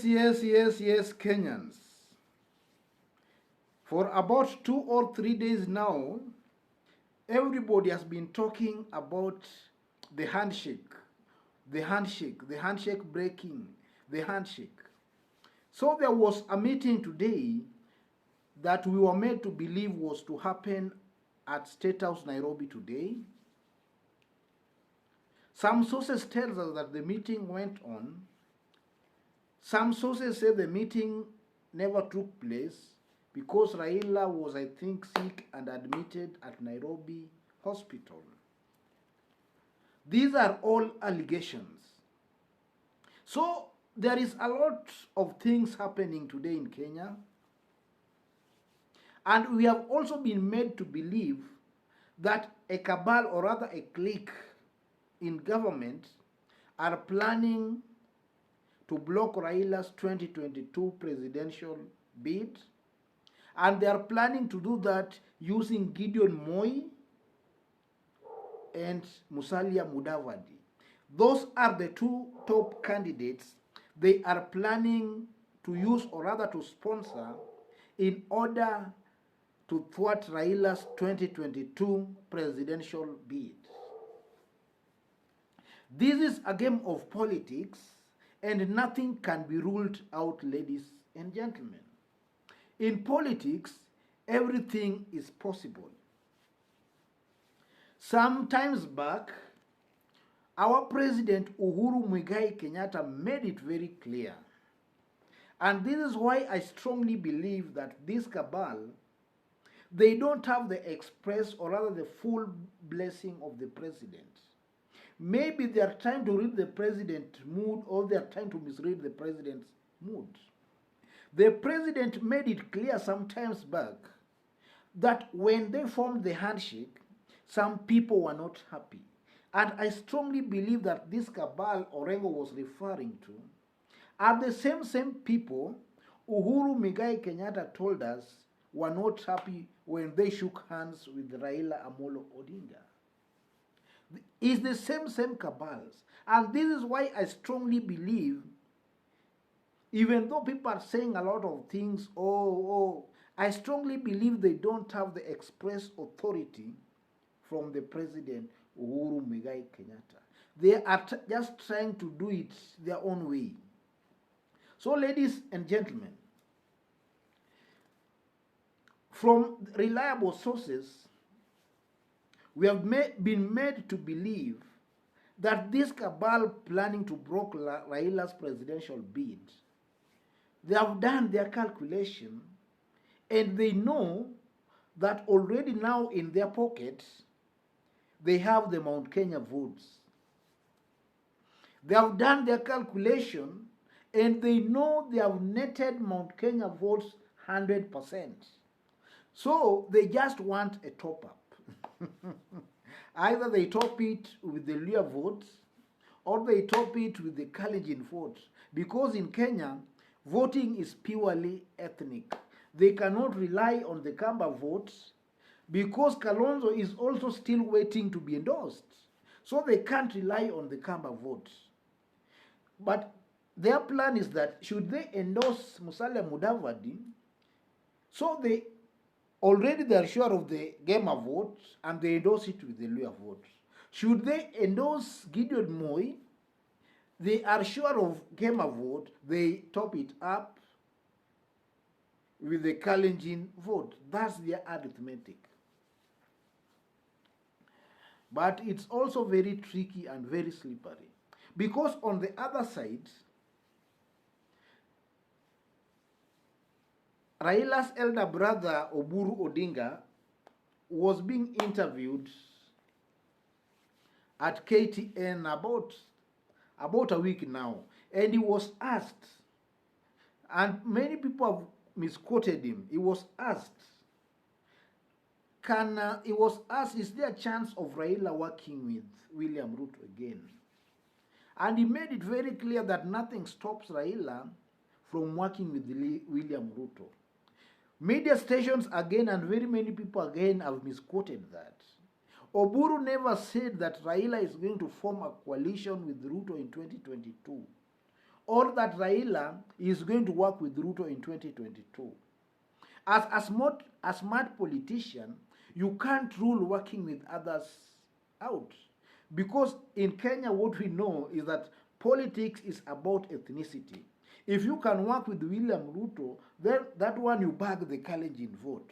Yes, Kenyans. For about 2 or 3 days now, everybody has been talking about the handshake, the handshake breaking, the handshake. So there was a meeting today that we were made to believe was to happen at State House, Nairobi today. Some sources tell us that the meeting went on. Some sources say the meeting never took place because Raila was, I think, sick and admitted at Nairobi hospital. These are all allegations. So there is a lot of things happening today in Kenya. And we have also been made to believe that a cabal, or rather a clique in government, are planning to block Raila's 2022 presidential bid. And they are planning to do that using Gideon Moi and Musalia Mudavadi. Those are the two top candidates they are planning to use, or rather to sponsor, in order to thwart Raila's 2022 presidential bid. This is a game of politics, and nothing can be ruled out, ladies and gentlemen. In politics, everything is possible. Some times back, our President Uhuru Muigai Kenyatta made it very clear. And this is why I strongly believe that this cabal, they don't have the express, or rather the full blessing of the president. Maybe they are trying to read the president's mood, or they are trying to misread the president's mood. The president made it clear sometimes back that when they formed the handshake, some people were not happy. And I strongly believe that this cabal Orengo was referring to are the same people Uhuru Muigai Kenyatta told us were not happy when they shook hands with Raila Amolo Odinga. It's the same cabals. And this is why I strongly believe, even though people are saying a lot of things, I strongly believe they don't have the express authority from the president Uhuru Muigai Kenyatta. They are just trying to do it their own way. So, ladies and gentlemen, from reliable sources, we have been made to believe that this cabal planning to block Raila's presidential bid, they have done their calculation, and they know that already now in their pockets, they have the Mount Kenya votes. They have done their calculation, and they know they have netted Mount Kenya votes 100%. So they just want a top-up. Either they top it with the Luhya votes, or they top it with the Kalenjin votes. Because in Kenya, voting is purely ethnic. They cannot rely on the Kamba votes, because Kalonzo is also still waiting to be endorsed. So they can't rely on the Kamba votes. But their plan is that should they endorse Musalia Mudavadi, so they are sure of the Gema vote, and they endorse it with the Luhya vote. Should they endorse Gideon Moi, they are sure of Gema vote, they top it up with the Kalenjin vote. That's their arithmetic. But it's also very tricky and very slippery. Because on the other side, Raila's elder brother, Oburu Odinga, was being interviewed at KTN about a week now. And he was asked, and many people have misquoted him, he was asked, is there a chance of Raila working with William Ruto again? And he made it very clear that nothing stops Raila from working with William Ruto. Media stations again and very many people again have misquoted that. Oburu never said that Raila is going to form a coalition with Ruto in 2022. or that Raila is going to work with Ruto in 2022. As a smart politician, you can't rule working with others out. Because in Kenya, what we know is that politics is about ethnicity. If you can work with William Ruto, then that one you bag the Kalenjin vote.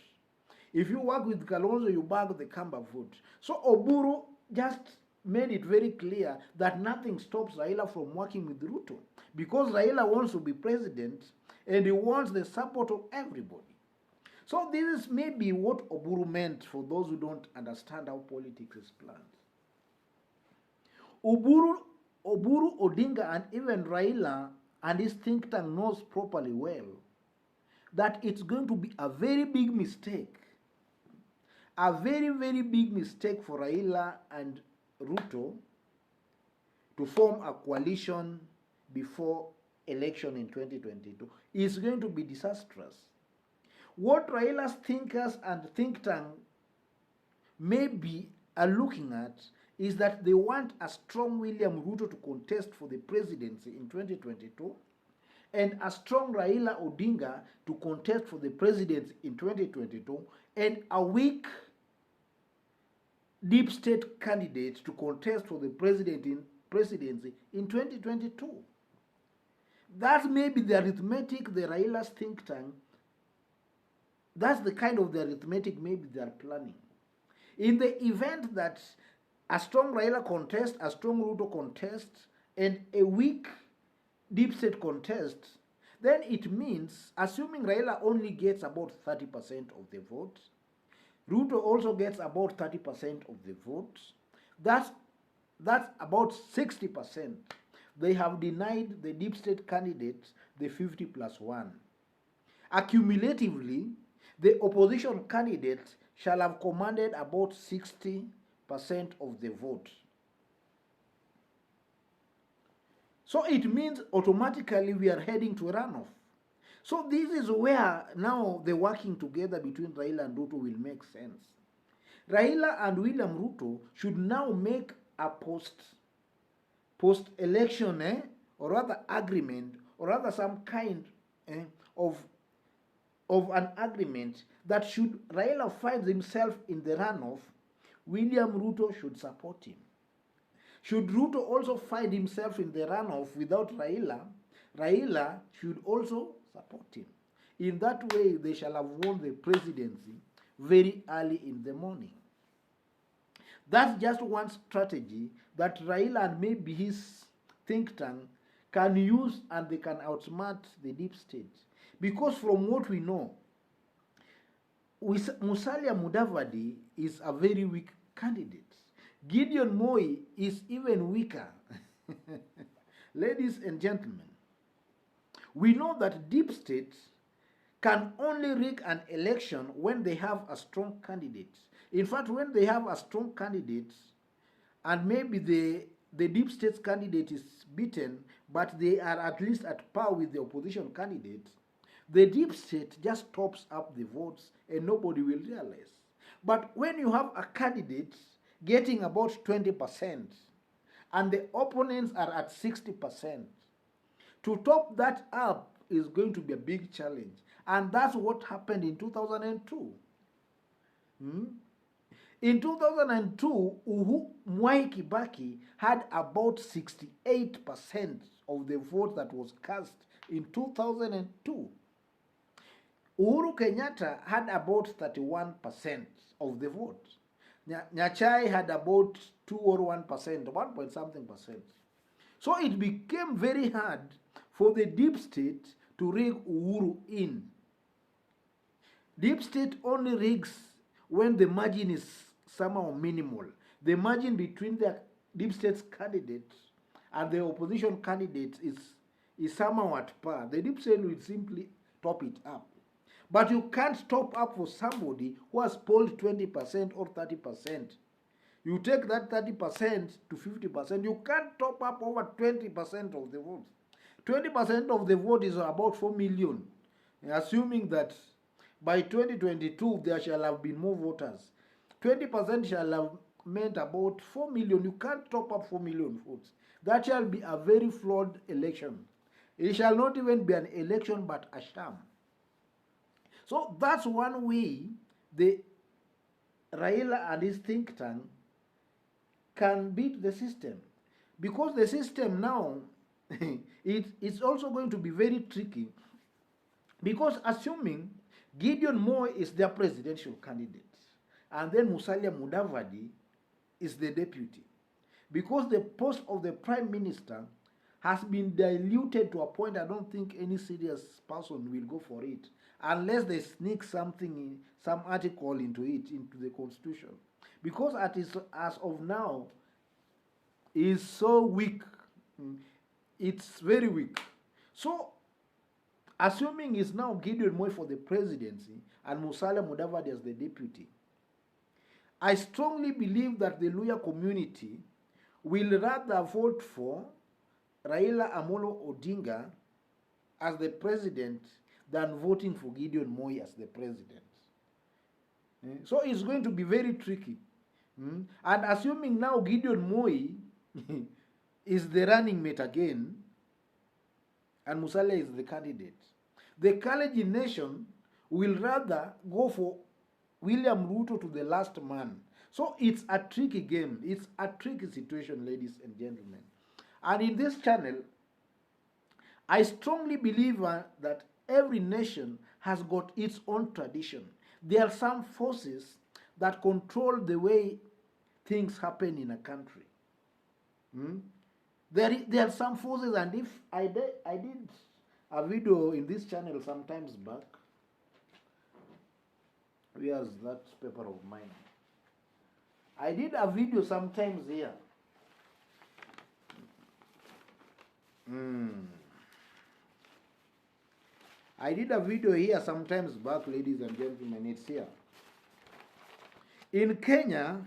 If you work with Kalonzo, you bag the Kamba vote. So Oburu just made it very clear that nothing stops Raila from working with Ruto. Because Raila wants to be president and he wants the support of everybody. So this is maybe what Oburu meant for those who don't understand how politics is planned. Oburu Odinga and even Raila and his think tank knows properly well that it's going to be a very big mistake. A very, very big mistake for Raila and Ruto to form a coalition before election in 2022. It's going to be disastrous. What Raila's thinkers and think tank maybe are looking at is that they want a strong William Ruto to contest for the presidency in 2022 and a strong Raila Odinga to contest for the presidency in 2022 and a weak deep state candidate to contest for the presidency in 2022. That's maybe the arithmetic the Raila's think tank, that's the kind of the arithmetic maybe they are planning. In the event that a strong Raila contest, a strong Ruto contest, and a weak deep state contest, then it means, assuming Raila only gets about 30% of the vote, Ruto also gets about 30% of the vote, that's about 60%. They have denied the deep state candidates the 50+1. Accumulatively, the opposition candidate shall have commanded about 60% of the vote. So it means automatically we are heading to a runoff. So this is where now the working together between Raila and Ruto will make sense. Raila and William Ruto should now make a post-election or rather agreement or rather some kind of an agreement that should Raila finds himself in the runoff, William Ruto should support him. Should Ruto also find himself in the runoff without Raila, Raila should also support him. In that way, they shall have won the presidency very early in the morning. That's just one strategy that Raila and maybe his think tank can use, and they can outsmart the deep state. Because from what we know, Musalia Mudavadi is a very weak candidate. Gideon Moi is even weaker. Ladies and gentlemen, we know that deep state can only rig an election when they have a strong candidate. In fact, when they have a strong candidate and maybe the deep state's candidate is beaten, but they are at least at par with the opposition candidate, the deep state just tops up the votes and nobody will realize. But when you have a candidate getting about 20% and the opponents are at 60%, to top that up is going to be a big challenge. And that's what happened in 2002. In 2002, Mwai Kibaki had about 68% of the vote that was cast in 2002. Uhuru Kenyatta had about 31% of the vote. Nyachai had about 2 or 1%, 1 point something percent. So it became very hard for the deep state to rig Uhuru in. Deep state only rigs when the margin is somehow minimal. The margin between the deep state's candidates and the opposition candidates is somehow at par. The deep state will simply top it up. But you can't top up for somebody who has polled 20% or 30%. You take that 30% to 50%, you can't top up over 20% of the votes. 20% of the vote is about 4 million, assuming that by 2022 there shall have been more voters. 20% shall have meant about 4 million. You can't top up 4 million votes. That shall be a very flawed election. It shall not even be an election but a sham. So that's one way the Raila and his think tank can beat the system. Because the system now, it's also going to be very tricky. Because assuming Gideon Moi is their presidential candidate, and then Musalia Mudavadi is the deputy, because the post of the prime minister has been diluted to a point I don't think any serious person will go for it unless they sneak something in, some article into the constitution, because as of now is so weak. It's very weak. So assuming it's now Gideon Moi for the presidency and Musalia Mudavadi as the deputy, I strongly believe that the Luhya community will rather vote for Raila Amolo Odinga as the president than voting for Gideon Moi as the president. So it's going to be very tricky. And assuming now Gideon Moi is the running mate again and Musalia is the candidate, the Kalenjin nation will rather go for William Ruto to the last man. So it's a tricky game. It's a tricky situation, ladies and gentlemen. And in this channel, I strongly believe that every nation has got its own tradition. There are some forces that control the way things happen in a country. There are some forces, and if I did a video in this channel sometimes back. Where's that paper of mine? I did a video sometimes here. I did a video here sometimes back, ladies and gentlemen. It's here. In Kenya,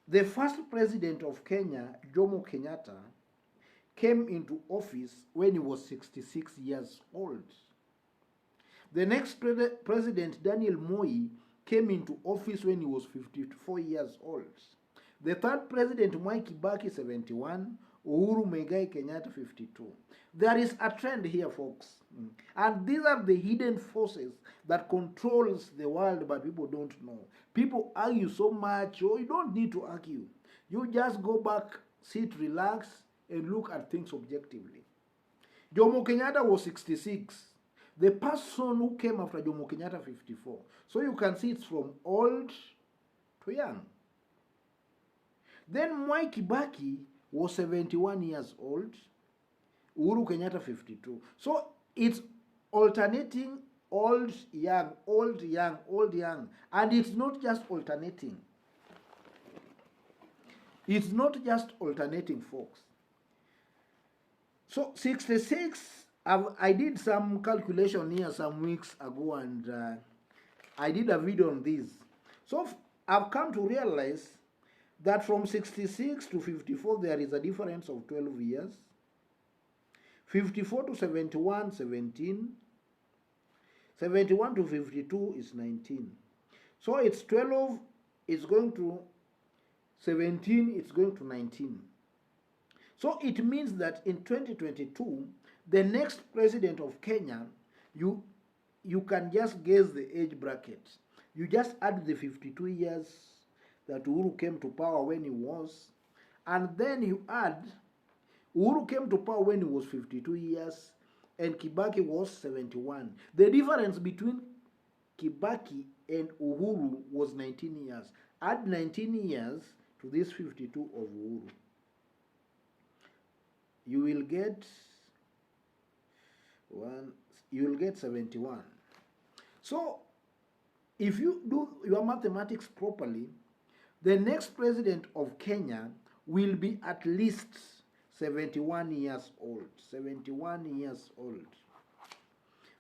the first president of Kenya, Jomo Kenyatta, came into office when he was 66 years old. The next president, Daniel Moi, came into office when he was 54 years old. The third president, Mwai Kibaki, 71. Uhuru Muigai Kenyatta, 52. There is a trend here, folks. And these are the hidden forces that controls the world, but people don't know. People argue so much. Oh, you don't need to argue. You just go back, sit, relax, and look at things objectively. Jomo Kenyatta was 66. The person who came after Jomo Kenyatta, 54. So you can see it's from old to young. Then Mwai Kibaki was 71 years old. Uhuru Kenyatta, 52. So it's alternating old, young, old, young, old, young. And it's not just alternating. It's not just alternating, folks. So 66, I did some calculation here some weeks ago, and I did a video on this. So I've come to realize that from 66 to 54 there is a difference of 12 years. 54 to 71, 17. 71 to 52 is 19. So it's 12, it's going to 17, it's going to 19. So it means that in 2022, the next president of Kenya, you can just guess the age bracket. You just add the 52 years that Uhuru came to power when he was, and then you add Uhuru came to power when he was 52 years and Kibaki was 71. The difference between Kibaki and Uhuru was 19 years. Add 19 years to this 52 of Uhuru. You will get 71. So if you do your mathematics properly, the next president of Kenya will be at least 71 years old. 71 years old.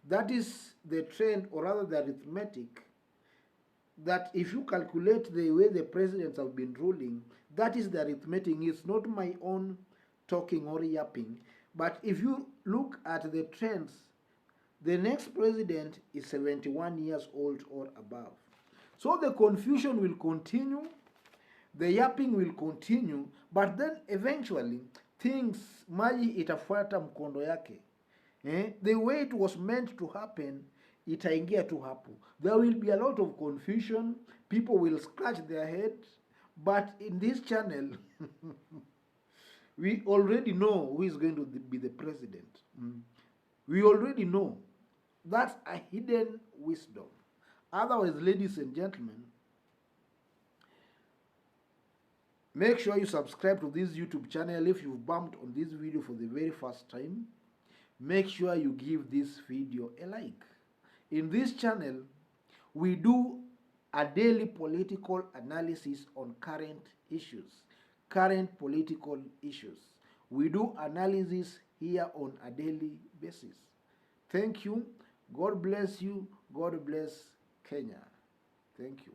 That is the trend, or rather the arithmetic, that if you calculate the way the presidents have been ruling, that is the arithmetic. It's not my own talking or yapping. But if you look at the trends, the next president is 71 years old or above. So the confusion will continue, the yapping will continue, but then eventually things, maji itafuata mkondo yake. The way it was meant to happen, itaingia tu hapo. There will be a lot of confusion. People will scratch their head. But in this channel, we already know who is going to be the president. We already know. That's a hidden wisdom. Otherwise, ladies and gentlemen, make sure you subscribe to this YouTube channel. If you've bumped on this video for the very first time, make sure you give this video a like. In this channel, we do a daily political analysis on current issues, current political issues. We do analysis here on a daily basis. Thank you. God bless you. God bless Kenya. Thank you.